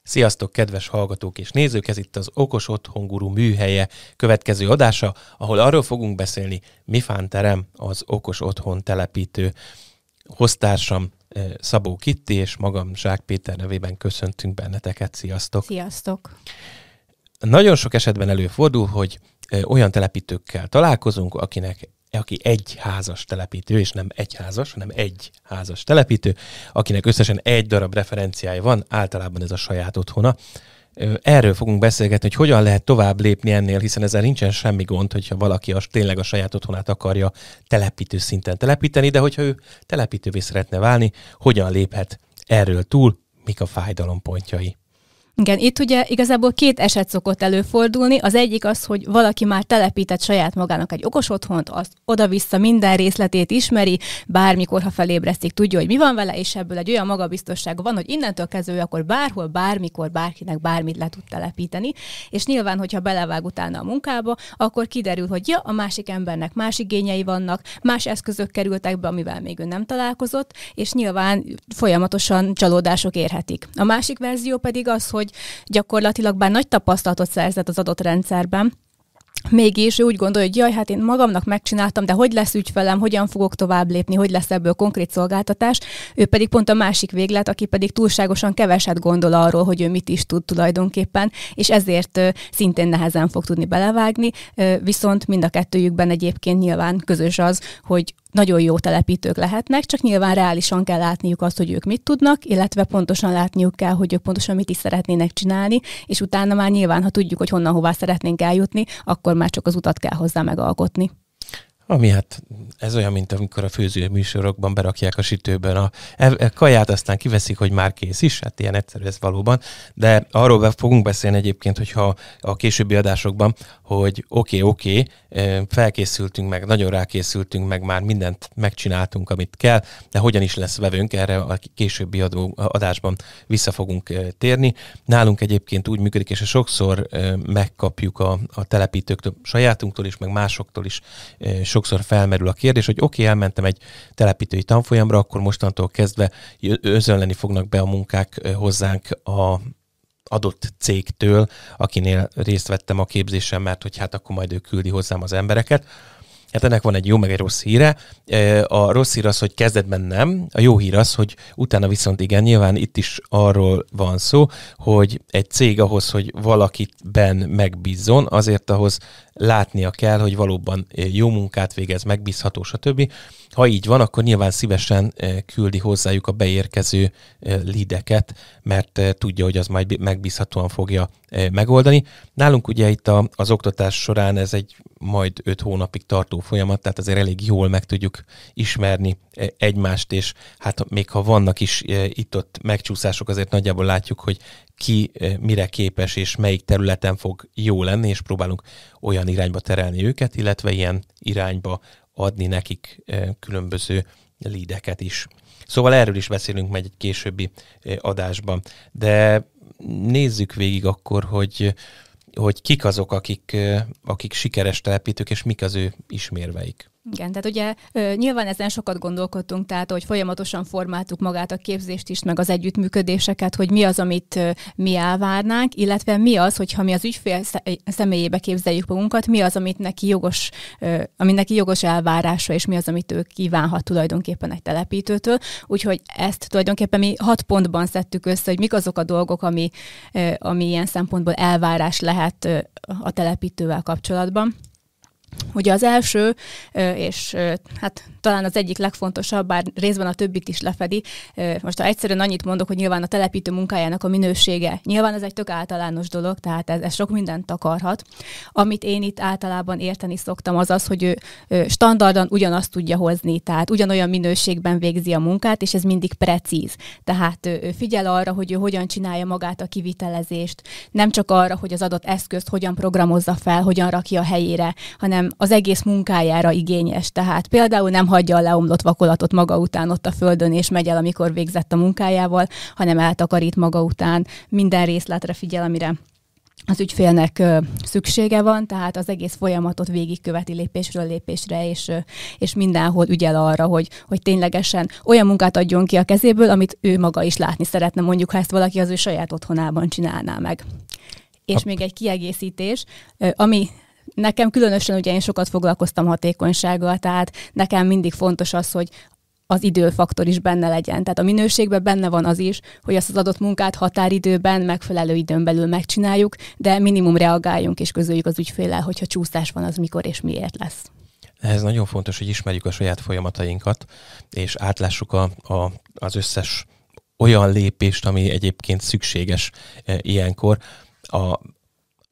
Sziasztok, kedves hallgatók és nézők! Ez itt az Okos Otthon Guru műhelye következő adása, ahol arról fogunk beszélni, Mifánterem az Okos Otthon telepítő. Hoztársam Szabó Kitti és magam Zsák Péter nevében köszöntünk benneteket. Sziasztok! Sziasztok! Nagyon sok esetben előfordul, hogy olyan telepítőkkel találkozunk, aki egy házas telepítő, és nem egy házas, hanem egy házas telepítő, akinek összesen egy darab referenciája van, általában ez a saját otthona. Erről fogunk beszélgetni, hogy hogyan lehet tovább lépni ennél, hiszen ezzel nincsen semmi gond, hogyha valaki tényleg a saját otthonát akarja telepítő szinten telepíteni, de hogyha ő telepítővé szeretne válni, hogyan léphet erről túl, mik a fájdalompontjai. Igen, itt ugye igazából két eset szokott előfordulni. Az egyik az, hogy valaki már telepített saját magának egy okos otthont, azt oda-vissza minden részletét ismeri, bármikor, ha felébresztik, tudja, hogy mi van vele, és ebből egy olyan magabiztossága van, hogy innentől kezdve akkor bárhol, bármikor, bárkinek bármit le tud telepíteni. És nyilván, hogyha belevág utána a munkába, akkor kiderül, hogy ja, a másik embernek más igényei vannak, más eszközök kerültek be, amivel még ő nem találkozott, és nyilván folyamatosan csalódások érhetik. A másik verzió pedig az, hogy gyakorlatilag bár nagy tapasztalatot szerzett az adott rendszerben, mégis ő úgy gondolja, hogy jaj, hát én magamnak megcsináltam, de hogy lesz ügyfelem, hogyan fogok tovább lépni, hogy lesz ebből konkrét szolgáltatás. Ő pedig pont a másik véglet, aki pedig túlságosan keveset gondol arról, hogy ő mit is tud tulajdonképpen, és ezért szintén nehezen fog tudni belevágni, viszont mind a kettőjükben egyébként nyilván közös az, hogy nagyon jó telepítők lehetnek, csak nyilván reálisan kell látniuk azt, hogy ők mit tudnak, illetve pontosan látniuk kell, hogy ők pontosan mit is szeretnének csinálni, és utána már nyilván, ha tudjuk, hogy honnan hová szeretnénk eljutni, akkor már csak az utat kell hozzá megalkotni. Ami hát ez olyan, mint amikor a főzőműsorokban berakják a sütőben a kaját, aztán kiveszik, hogy már kész is, hát ilyen egyszerű ez valóban, de arról fogunk beszélni egyébként, hogyha a későbbi adásokban, hogy oké, felkészültünk meg, nagyon rákészültünk meg, már mindent megcsináltunk, amit kell, de hogyan is lesz vevőnk, erre a későbbi adásban vissza fogunk térni. Nálunk egyébként úgy működik, és sokszor megkapjuk a telepítőktől, sajátunktól is, meg másoktól is sokszor felmerül a kérdés, hogy elmentem egy telepítői tanfolyamra, akkor mostantól kezdve özönleni fognak be a munkák hozzánk a adott cégtől, akinél részt vettem a képzésen, mert hogy hát akkor majd ő küldi hozzám az embereket. Hát ennek van egy jó, meg egy rossz híre. A rossz hír az, hogy kezdetben nem, a jó hír az, hogy utána viszont igen, nyilván itt is arról van szó, hogy egy cég ahhoz, hogy valakitben megbízzon, azért ahhoz látnia kell, hogy valóban jó munkát végez, megbízható, stb. Ha így van, akkor nyilván szívesen küldi hozzájuk a beérkező leadeket, mert tudja, hogy az majd megbízhatóan fogja megoldani. Nálunk ugye itt az oktatás során ez egy majd 5 hónapig tartó folyamat, tehát azért elég jól meg tudjuk ismerni egymást, és hát még ha vannak is itt-ott megcsúszások, azért nagyjából látjuk, hogy ki mire képes, és melyik területen fog jó lenni, és próbálunk olyan irányba terelni őket, illetve ilyen irányba adni nekik különböző leadeket is. Szóval erről is beszélünk majd egy későbbi adásban. De nézzük végig akkor, hogy kik azok, akik sikeres telepítők, és mik az ő ismérveik. Igen, tehát ugye nyilván ezen sokat gondolkodtunk, tehát hogy folyamatosan formáltuk magát a képzést is, meg az együttműködéseket, hogy mi az, amit mi elvárnánk, illetve mi az, hogyha mi az ügyfél személyébe képzeljük magunkat, mi az, amit ami neki jogos elvárása, és mi az, amit ő kívánhat tulajdonképpen egy telepítőtől. Úgyhogy ezt tulajdonképpen mi 6 pontban szedtük össze, hogy mik azok a dolgok, ami ilyen szempontból elvárás lehet a telepítővel kapcsolatban. Ugye az első, és hát talán az egyik legfontosabb, bár részben a többit is lefedi, most ha egyszerűen annyit mondok, hogy nyilván a telepítő munkájának a minősége, nyilván ez egy tök általános dolog, tehát ez sok mindent takarhat. Amit én itt általában érteni szoktam, az az, hogy ő standardon ugyanazt tudja hozni, tehát ugyanolyan minőségben végzi a munkát, és ez mindig precíz. Tehát ő figyel arra, hogy ő hogyan csinálja magát a kivitelezést, nem csak arra, hogy az adott eszközt hogyan programozza fel, hogyan rakja a helyére, hanem az egész munkájára igényes. Tehát például nem hagyja a leomlott vakolatot maga után ott a földön, és megy el, amikor végzett a munkájával, hanem eltakarít maga után, minden részletre figyel, amire az ügyfélnek szüksége van, tehát az egész folyamatot végigköveti lépésről lépésre, és mindenhol ügyel arra, hogy ténylegesen olyan munkát adjon ki a kezéből, amit ő maga is látni szeretne, mondjuk, ha ezt valaki az ő saját otthonában csinálná meg. És még egy kiegészítés, ami nekem különösen, ugye én sokat foglalkoztam hatékonysággal, tehát nekem mindig fontos az, hogy az időfaktor is benne legyen. Tehát a minőségben benne van az is, hogy azt az adott munkát határidőben, megfelelő időn belül megcsináljuk, de minimum reagáljunk és közöljük az ügyféllel, hogyha csúszás van, az mikor és miért lesz. Ez nagyon fontos, hogy ismerjük a saját folyamatainkat, és átlássuk az összes olyan lépést, ami egyébként szükséges ilyenkor.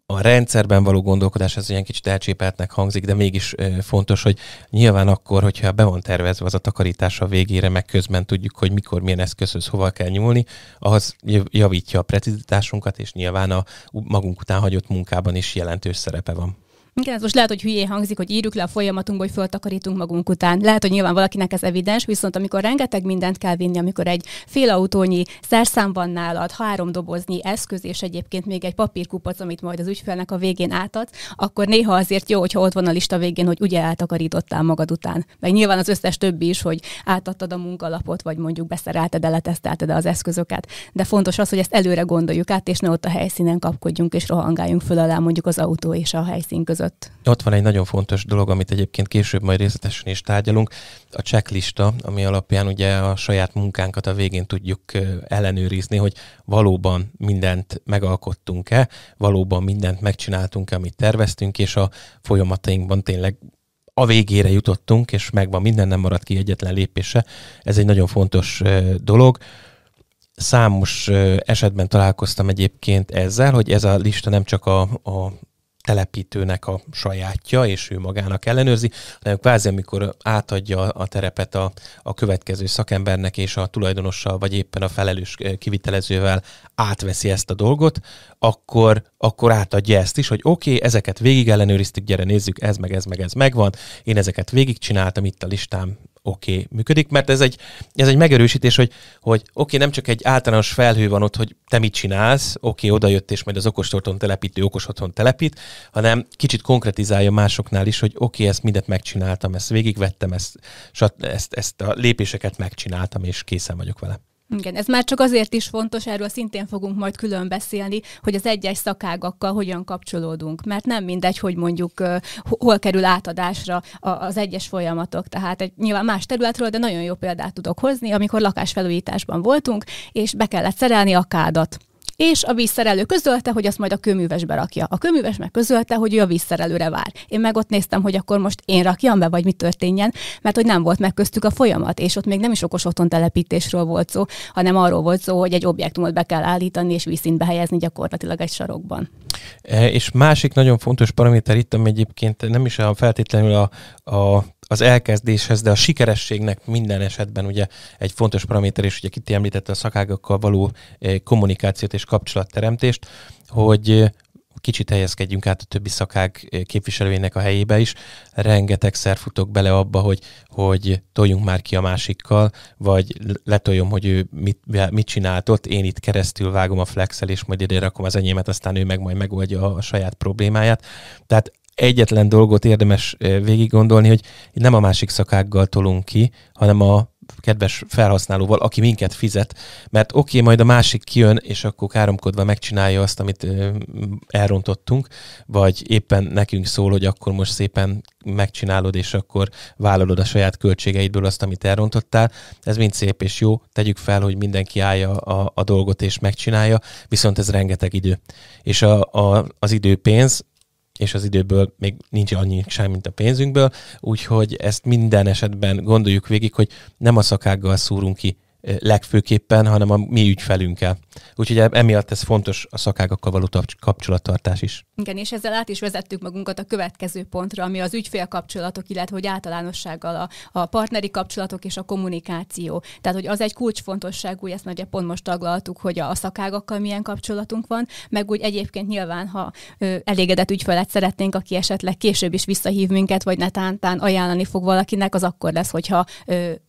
A rendszerben való gondolkodás, ez olyan kicsit elcsépeltnek hangzik, de mégis fontos, hogy nyilván akkor, hogyha be van tervezve az a takarítás a végére, meg közben tudjuk, hogy mikor, milyen eszközhöz hova kell nyúlni, ahhoz javítja a precizitásunkat, és nyilván a magunk után hagyott munkában is jelentős szerepe van. Igen, ez most lehet, hogy hülyén hangzik, hogy írjuk le a folyamatunkba, hogy föltakarítunk magunk után. Lehet, hogy nyilván valakinek ez evidens, viszont amikor rengeteg mindent kell vinni, amikor egy fél autónyi szerszám van nálad, 3 doboznyi eszköz, és egyébként még egy papírkupac, amit majd az ügyfélnek a végén átadsz, akkor néha azért jó, hogyha ott van a lista végén, hogy ugye eltakarítottál magad után. Meg nyilván az összes többi is, hogy átadtad a munkalapot, vagy mondjuk beszerelted, letesztelted az eszközöket. De fontos az, hogy ezt előre gondoljuk át, és ne ott a helyszínen kapkodjunk és rohangáljunk föl alá mondjuk az autó és a helyszín között. Ott van egy nagyon fontos dolog, amit egyébként később majd részletesen is tárgyalunk, a checklista, ami alapján ugye a saját munkánkat a végén tudjuk ellenőrizni, hogy valóban mindent megalkottunk-e, valóban mindent megcsináltunk-e, amit terveztünk, és a folyamatainkban tényleg a végére jutottunk, és megvan minden, nem maradt ki egyetlen lépése. Ez egy nagyon fontos dolog. Számos esetben találkoztam egyébként ezzel, hogy ez a lista nem csak a telepítőnek a sajátja, és ő magának ellenőrzi, hanem kvázi, amikor átadja a terepet a következő szakembernek, és a tulajdonossal, vagy éppen a felelős kivitelezővel átveszi ezt a dolgot, akkor átadja ezt is, hogy oké, ezeket végig ellenőriztük, gyere nézzük, ez meg ez megvan, én ezeket végigcsináltam, itt a listám, oké, működik, mert ez egy megerősítés, hogy oké, nem csak egy általános felhő van ott, hogy te mit csinálsz, oké, odajött, és majd az okostorton telepítő okos otthon telepít, hanem kicsit konkretizálja másoknál is, hogy oké, ezt mindent megcsináltam, ezt végigvettem, ezt a lépéseket megcsináltam, és készen vagyok vele. Igen, ez már csak azért is fontos, erről szintén fogunk majd külön beszélni, hogy az egyes szakágakkal hogyan kapcsolódunk, mert nem mindegy, hogy mondjuk hol kerül átadásra az egyes folyamatok. Tehát nyilván más területről, de nagyon jó példát tudok hozni, amikor lakásfelújításban voltunk, és be kellett szerelni a kádat. És a vízszerelő közölte, hogy azt majd a kőművesbe rakja. A kőműves meg közölte, hogy ő a vízszerelőre vár. Én meg ott néztem, hogy akkor most én rakjam be, vagy mi történjen, mert hogy nem volt meg köztük a folyamat, és ott még nem is okos otthon telepítésről volt szó, hanem arról volt szó, hogy egy objektumot be kell állítani, és vízszintbe helyezni gyakorlatilag egy sarokban. És másik nagyon fontos paraméter itt, ami egyébként nem is feltétlenül az elkezdéshez, de a sikerességnek minden esetben ugye egy fontos paraméter, és ugye Kitti említette a szakágakkal való kommunikációt és kapcsolatteremtést, hogy kicsit helyezkedjünk át a többi szakág képviselőinek a helyébe is. Rengetegszer futok bele abba, hogy toljunk már ki a másikkal, vagy letoljom, hogy ő mit csinált ott, én itt keresztül vágom a flexel, és majd ide rakom az enyémet, aztán ő meg majd megoldja a saját problémáját. Tehát egyetlen dolgot érdemes végig gondolni, hogy nem a másik szakággal tolunk ki, hanem a kedves felhasználóval, aki minket fizet, mert oké, majd a másik kijön, és akkor káromkodva megcsinálja azt, amit elrontottunk, vagy éppen nekünk szól, hogy akkor most szépen megcsinálod, és akkor vállalod a saját költségeidből azt, amit elrontottál. Ez mind szép és jó, tegyük fel, hogy mindenki állja a dolgot és megcsinálja, viszont ez rengeteg idő. És az idő pénz, és az időből még nincs annyi sem, mint a pénzünkből, úgyhogy ezt minden esetben gondoljuk végig, hogy nem a szakággal szúrunk ki legfőképpen, hanem a mi ügyfelünkkel. Úgyhogy emiatt ez fontos a szakágakkal való kapcsolattartás is. Igen, és ezzel át is vezettük magunkat a következő pontra, ami az ügyfélkapcsolatok, illetve hogy általánossággal a partneri kapcsolatok és a kommunikáció. Tehát, hogy az egy kulcsfontosságú, ezt ugye pont most taglaltuk, hogy a szakágakkal milyen kapcsolatunk van, meg úgy egyébként nyilván, ha elégedett ügyfelet szeretnénk, aki esetleg később is visszahív minket, vagy netántán ajánlani fog valakinek, az akkor lesz, hogyha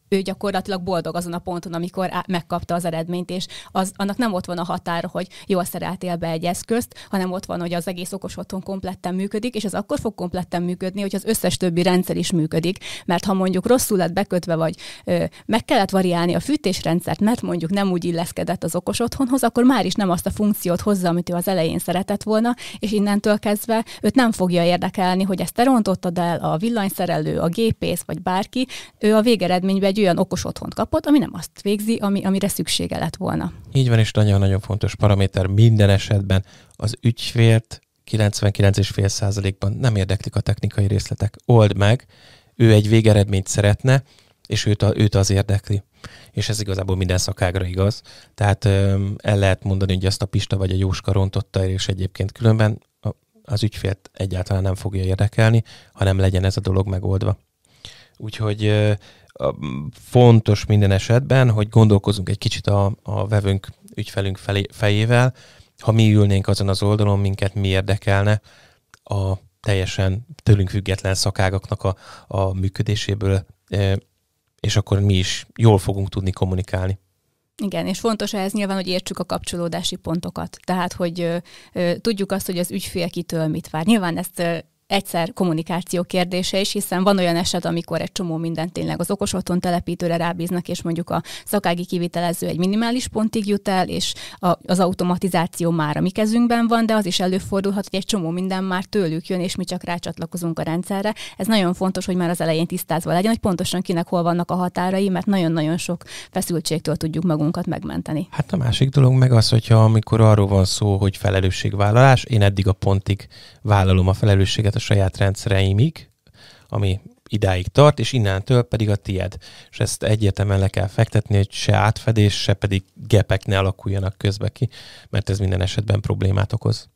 ő gyakorlatilag boldog azon a ponton, amikor megkapta az eredményt, és annak nem ott van a határa, hogy jól szereltél be egy eszközt, hanem ott van, hogy az egész okos otthon kompletten működik, és az akkor fog kompletten működni, hogy az összes többi rendszer is működik, mert ha mondjuk rosszul lett bekötve, vagy meg kellett variálni a fűtésrendszert, mert mondjuk nem úgy illeszkedett az okos otthonhoz, akkor már is nem azt a funkciót hozza, amit ő az elején szeretett volna, és innentől kezdve őt nem fogja érdekelni, hogy ezt te rontottad el, a villanyszerelő, a gépész, vagy bárki, ő a végeredményben egy olyan okos otthont kapott, ami nem azt végzi, amire szüksége lett volna. Így van, és nagyon-nagyon fontos paraméter minden esetben az ügyfélt 99,5%-ban nem érdeklik a technikai részletek. Old meg, ő egy végeredményt szeretne, és őt az érdekli. És ez igazából minden szakágra igaz. Tehát el lehet mondani, hogy azt a Pista vagy a Jóska rontotta, és egyébként különben az ügyfélt egyáltalán nem fogja érdekelni, hanem legyen ez a dolog megoldva. Úgyhogy fontos minden esetben, hogy gondolkozunk egy kicsit a vevőnk, ügyfelünk fejével, ha mi ülnénk azon az oldalon, minket mi érdekelne a teljesen tőlünk független szakágaknak a működéséből, és akkor mi is jól fogunk tudni kommunikálni. Igen, és fontos ehhez nyilván, hogy értsük a kapcsolódási pontokat. Tehát, hogy tudjuk azt, hogy az ügyfél kitől mit vár. Nyilván ezt egyszer kommunikáció kérdése is, hiszen van olyan eset, amikor egy csomó mindent tényleg az okos otthon telepítőre rábíznak, és mondjuk a szakági kivitelező egy minimális pontig jut el, és az automatizáció már a mi kezünkben van, de az is előfordulhat, hogy egy csomó minden már tőlük jön, és mi csak rácsatlakozunk a rendszerre. Ez nagyon fontos, hogy már az elején tisztázva legyen, hogy pontosan kinek hol vannak a határai, mert nagyon-nagyon sok feszültségtől tudjuk magunkat megmenteni. Hát a másik dolog meg az, hogyha amikor arról van szó, hogy felelősségvállalás, én eddig a pontig vállalom a felelősséget a saját rendszereimig, ami idáig tart, és innentől pedig a tied. És ezt egyértelműen le kell fektetni, hogy se átfedés, se pedig gepek ne alakuljanak közbe ki, mert ez minden esetben problémát okoz.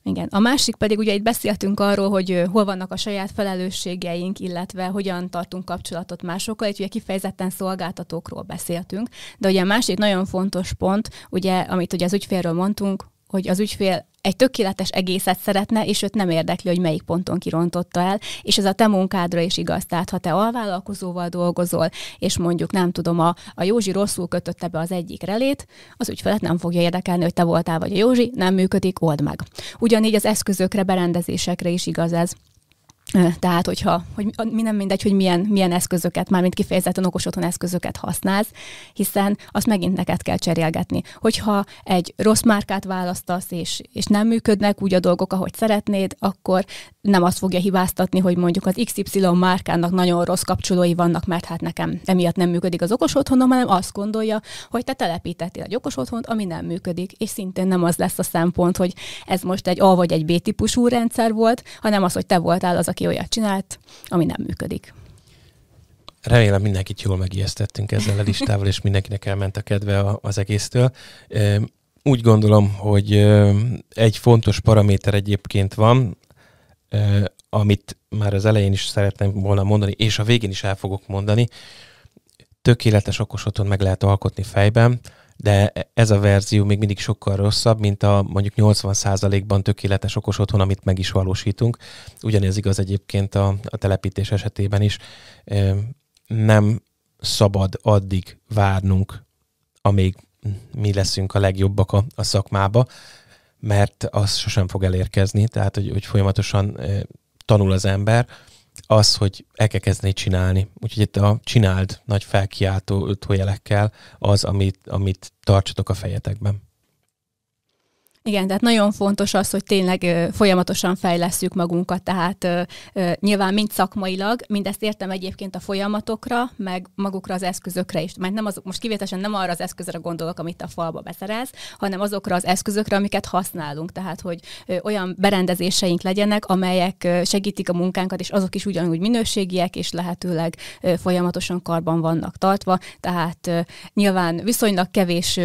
Igen. A másik pedig, ugye itt beszéltünk arról, hogy hol vannak a saját felelősségeink, illetve hogyan tartunk kapcsolatot másokkal, itt ugye kifejezetten szolgáltatókról beszéltünk, de ugye a másik nagyon fontos pont, ugye, amit ugye az ügyfélről mondtunk, hogy az ügyfél egy tökéletes egészet szeretne, és őt nem érdekli, hogy melyik ponton kirontotta el, és ez a te munkádra is igaz. Tehát, ha te alvállalkozóval dolgozol, és mondjuk nem tudom, a Józsi rosszul kötötte be az egyik relét, az ügyfelet nem fogja érdekelni, hogy te voltál vagy a Józsi, nem működik, old meg. Ugyanígy az eszközökre, berendezésekre is igaz ez. Tehát, hogy nem mindegy, hogy milyen eszközöket, mármint kifejezetten okos otthon eszközöket használsz, hiszen azt megint neked kell cserélgetni. Hogyha egy rossz márkát választasz, és nem működnek úgy a dolgok, ahogy szeretnéd, akkor nem azt fogja hibáztatni, hogy mondjuk az XY márkának nagyon rossz kapcsolói vannak, mert hát nekem emiatt nem működik az okos otthonom, hanem azt gondolja, hogy te telepítettél egy okos otthont, ami nem működik, és szintén nem az lesz a szempont, hogy ez most egy A vagy egy B típusú rendszer volt, hanem az, hogy te voltál az, aki olyat csinált, ami nem működik. Remélem mindenkit jól megijesztettünk ezzel a listával, és mindenkinek elment a kedve az egésztől. Úgy gondolom, hogy egy fontos paraméter egyébként van, amit már az elején is szeretném volna mondani, és a végén is el fogok mondani. Tökéletes okos otthon meg lehet alkotni fejben, de ez a verzió még mindig sokkal rosszabb, mint a mondjuk 80%-ban tökéletes okos otthon, amit meg is valósítunk. Ugyanez igaz egyébként a telepítés esetében is. Nem szabad addig várnunk, amíg mi leszünk a legjobbak a szakmába, mert az sosem fog elérkezni, tehát hogy folyamatosan tanul az ember, az, hogy el kell kezdeni csinálni. Úgyhogy itt a csináld nagy felkiáltó jelekkel az, amit tartsatok a fejetekben. Igen, tehát nagyon fontos az, hogy tényleg folyamatosan fejlesszük magunkat, tehát nyilván mind szakmailag, mindezt értem egyébként a folyamatokra, meg magukra az eszközökre is. Mert most kivételesen nem arra az eszközre gondolok, amit a falba beszerez, hanem azokra az eszközökre, amiket használunk. Tehát, hogy olyan berendezéseink legyenek, amelyek segítik a munkánkat, és azok is ugyanúgy minőségiek, és lehetőleg folyamatosan karban vannak tartva. Tehát nyilván viszonylag kevés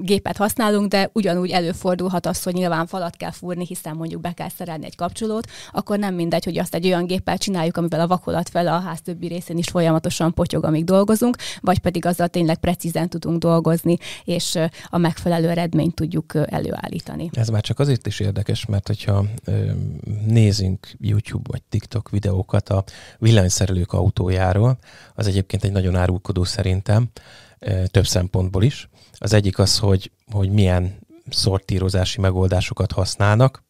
gépet használunk, de ugyanúgy előfordulhat az, hogy nyilván falat kell fúrni, hiszen mondjuk be kell szerelni egy kapcsolót, akkor nem mindegy, hogy azt egy olyan géppel csináljuk, amivel a vakolat fele a ház többi részén is folyamatosan potyog, amíg dolgozunk, vagy pedig azzal tényleg precízen tudunk dolgozni, és a megfelelő eredményt tudjuk előállítani. Ez már csak azért is érdekes, mert hogyha nézünk YouTube vagy TikTok videókat a villanyszerelők autójáról, az egyébként egy nagyon árulkodó szerintem, több szempontból is. Az egyik az, hogy milyen szortírozási megoldásokat használnak.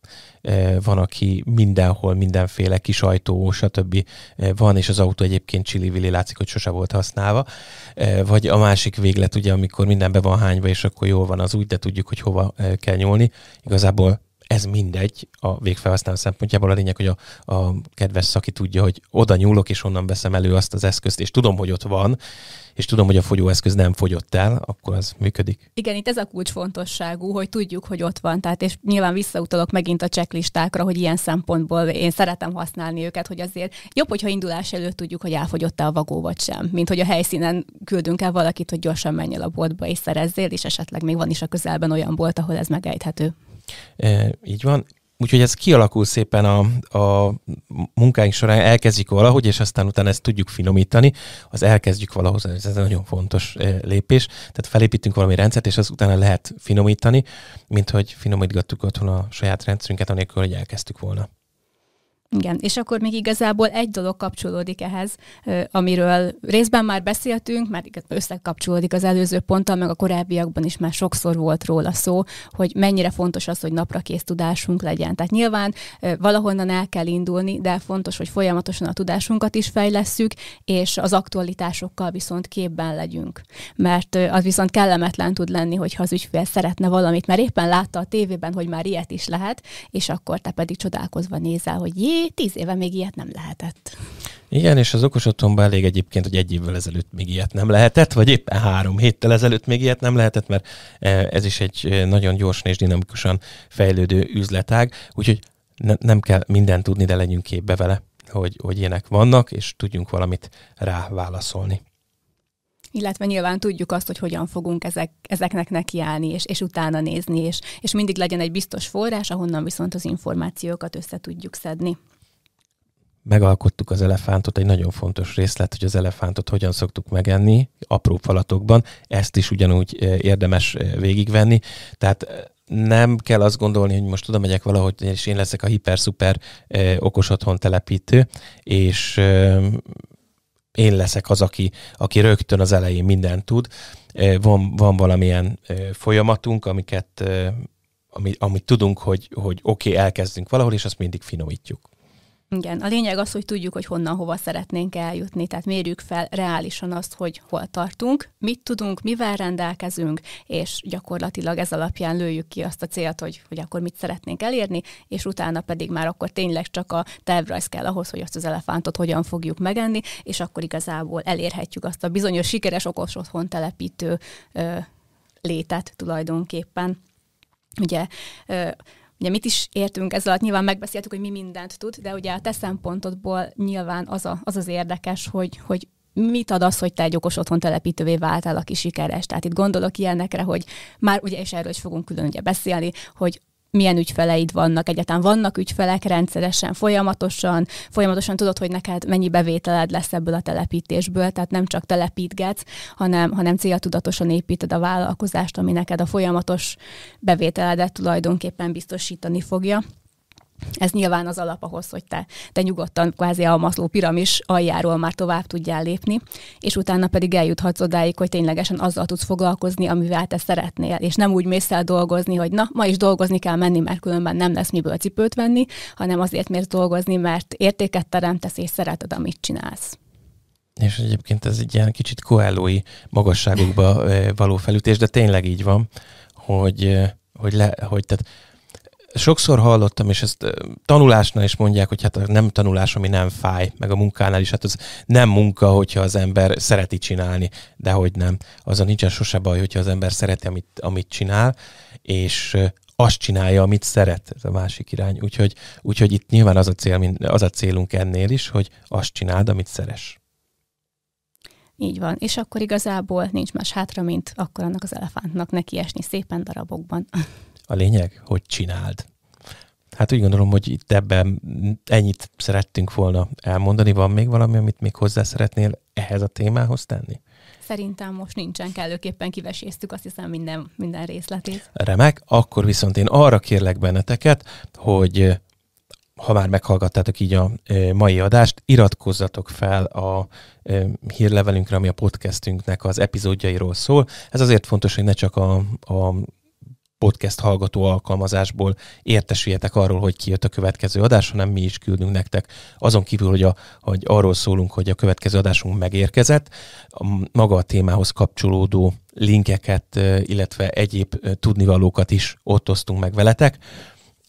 Van, aki mindenhol, mindenféle kis ajtó, stb. Van, és az autó egyébként csili-vili, látszik, hogy sose volt használva. Vagy a másik véglet, ugye, amikor minden be van hányva, és akkor jól van az úgy, de tudjuk, hogy hova kell nyúlni. Igazából ez mindegy a végfelhasználó szempontjából. A lényeg, hogy a kedves szaki tudja, hogy oda nyúlok, és onnan veszem elő azt az eszközt, és tudom, hogy ott van, és tudom, hogy a fogyóeszköz nem fogyott el, akkor az működik. Igen, itt ez a kulcsfontosságú, hogy tudjuk, hogy ott van. Tehát, és nyilván visszautalok megint a checklistákra, hogy ilyen szempontból én szeretem használni őket, hogy azért jobb, hogyha indulás előtt tudjuk, hogy elfogyott-e a vagó vagy sem, mint hogy a helyszínen küldünk el valakit, hogy gyorsan menj el a boltba és szerezzél, és esetleg még van is a közelben olyan bolt, ahol ez megejthető. Így van. Úgyhogy ez kialakul szépen a munkáink során, elkezdjük valahogy, és aztán utána ezt tudjuk finomítani. Az elkezdjük valahogy, ez egy nagyon fontos lépés. Tehát felépítünk valami rendszert, és az utána lehet finomítani, mint hogy finomítgattuk otthon a saját rendszerünket, anélkül, hogy elkezdtük volna. Igen, és akkor még igazából egy dolog kapcsolódik ehhez, amiről részben már beszéltünk, már összekapcsolódik az előző ponttal, meg a korábbiakban is már sokszor volt róla szó, hogy mennyire fontos az, hogy naprakész tudásunk legyen. Tehát nyilván valahonnan el kell indulni, de fontos, hogy folyamatosan a tudásunkat is fejlesszük, és az aktualitásokkal viszont képben legyünk. Mert az viszont kellemetlen tud lenni, hogyha az ügyfél szeretne valamit, mert éppen látta a tévében, hogy már ilyet is lehet, és akkor te pedig csodálkozva nézel, hogy 10 éve még ilyet nem lehetett. Igen, és az okos otthonban elég egyébként, hogy 1 évvel ezelőtt még ilyet nem lehetett, vagy éppen 3 héttel ezelőtt még ilyet nem lehetett, mert ez is egy nagyon gyorsan és dinamikusan fejlődő üzletág, úgyhogy nem kell mindent tudni, de legyünk képbe vele, hogy ilyenek vannak, és tudjunk valamit rá válaszolni. Illetve nyilván tudjuk azt, hogy hogyan fogunk ezeknek nekiállni, és utána nézni, és mindig legyen egy biztos forrás, ahonnan viszont az információkat össze tudjuk szedni. Megalkottuk az elefántot, egy nagyon fontos részlet, hogy az elefántot hogyan szoktuk megenni, apró falatokban, ezt is ugyanúgy érdemes végigvenni, tehát nem kell azt gondolni, hogy most oda megyek valahogy, és én leszek a hiper-szuper okos otthon telepítő, és én leszek az, aki rögtön az elején mindent tud. Van valamilyen folyamatunk, amit tudunk, hogy oké, elkezdünk valahol, és azt mindig finomítjuk. Igen, a lényeg az, hogy tudjuk, hogy honnan, hova szeretnénk eljutni, tehát mérjük fel reálisan azt, hogy hol tartunk, mit tudunk, mivel rendelkezünk, és gyakorlatilag ez alapján lőjük ki azt a célt, hogy akkor mit szeretnénk elérni, és utána pedig már akkor tényleg csak a tervrajz kell ahhoz, hogy azt az elefántot hogyan fogjuk megenni, és akkor igazából elérhetjük azt a bizonyos sikeres okos otthon telepítő létet tulajdonképpen. Ugye mit is értünk ezzel alatt? Nyilván megbeszéltük, hogy mi mindent tud, de ugye a te szempontodból nyilván az érdekes, hogy mit ad az, hogy te egy okos otthon telepítővé váltál, aki sikeres. Tehát itt gondolok ilyenekre, hogy már ugye, és erről is fogunk külön ugye beszélni, hogy milyen ügyfeleid vannak, egyáltalán vannak ügyfelek rendszeresen, folyamatosan tudod, hogy neked mennyi bevételed lesz ebből a telepítésből, tehát nem csak telepítgetsz, hanem céltudatosan építed a vállalkozást, ami neked a folyamatos bevételedet tulajdonképpen biztosítani fogja. Ez nyilván az alap ahhoz, hogy te nyugodtan kvázi a Maslow piramis aljáról már tovább tudjál lépni, és utána pedig eljuthatsz odáig, hogy ténylegesen azzal tudsz foglalkozni, amivel te szeretnél, és nem úgy mész el dolgozni, hogy na, ma is dolgozni kell menni, mert különben nem lesz miből cipőt venni, hanem azért mész dolgozni, mert értéket teremtesz, és szereted, amit csinálsz. És egyébként ez egy ilyen kicsit Coelho-i magasságokba való felütés, de tényleg így van, hogy tehát sokszor hallottam, és ezt tanulásnál is mondják, hogy hát nem tanulás, ami nem fáj, meg a munkánál is, hát az nem munka, hogyha az ember szereti csinálni, de hogy nem. Azon nincsen sose baj, hogyha az ember szereti, amit csinál, és azt csinálja, amit szeret, ez a másik irány. Úgyhogy itt nyilván az a célunk ennél is, hogy azt csináld, amit szeres. Így van. És akkor igazából nincs más hátra, mint akkor annak az elefántnak nekiesni szépen darabokban. A lényeg, hogy csináld. Hát úgy gondolom, hogy itt ebben ennyit szerettünk volna elmondani. Van még valami, amit még hozzá szeretnél ehhez a témához tenni? Szerintem most nincsen, kellőképpen kiveséztük, azt hiszem minden részletét. Remek, akkor viszont én arra kérlek benneteket, hogy ha már meghallgattátok így a mai adást, iratkozzatok fel a hírlevelünkre, ami a podcastünknek az epizódjairól szól. Ez azért fontos, hogy ne csak a podcast hallgató alkalmazásból értesüljetek arról, hogy kijött a következő adás, hanem mi is küldünk nektek. Azon kívül, hogy arról szólunk, hogy a következő adásunk megérkezett, maga a témához kapcsolódó linkeket, illetve egyéb tudnivalókat is ott osztunk meg veletek.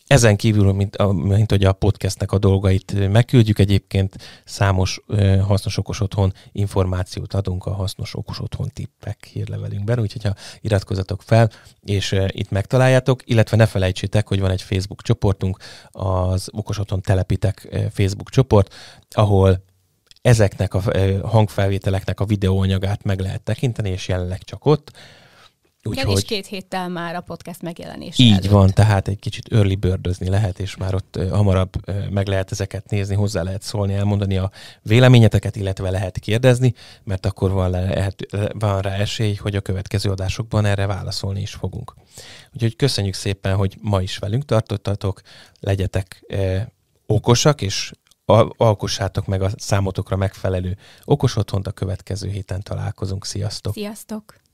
Ezen kívül, mint hogy a podcastnek a dolgait megküldjük, egyébként számos hasznos okos otthon információt adunk a hasznos okos otthon tippek hírlevelünkben, úgyhogy ha iratkozzatok fel, és itt megtaláljátok, illetve ne felejtsétek, hogy van egy Facebook csoportunk, az Okos Otthon Telepitek Facebook csoport, ahol ezeknek a hangfelvételeknek a videóanyagát meg lehet tekinteni, és jelenleg csak ott. Igen, és 2 héttel már a podcast megjelenése így előtt. van, tehát egy kicsit early birdözni lehet, és már ott hamarabb meg lehet ezeket nézni, hozzá lehet szólni, elmondani a véleményeteket, illetve lehet kérdezni, mert akkor van rá esély, hogy a következő adásokban erre válaszolni is fogunk. Úgyhogy köszönjük szépen, hogy ma is velünk tartottatok, legyetek okosak, és alkossátok meg a számotokra megfelelő okos otthont, a következő héten találkozunk. Sziasztok! Sziasztok!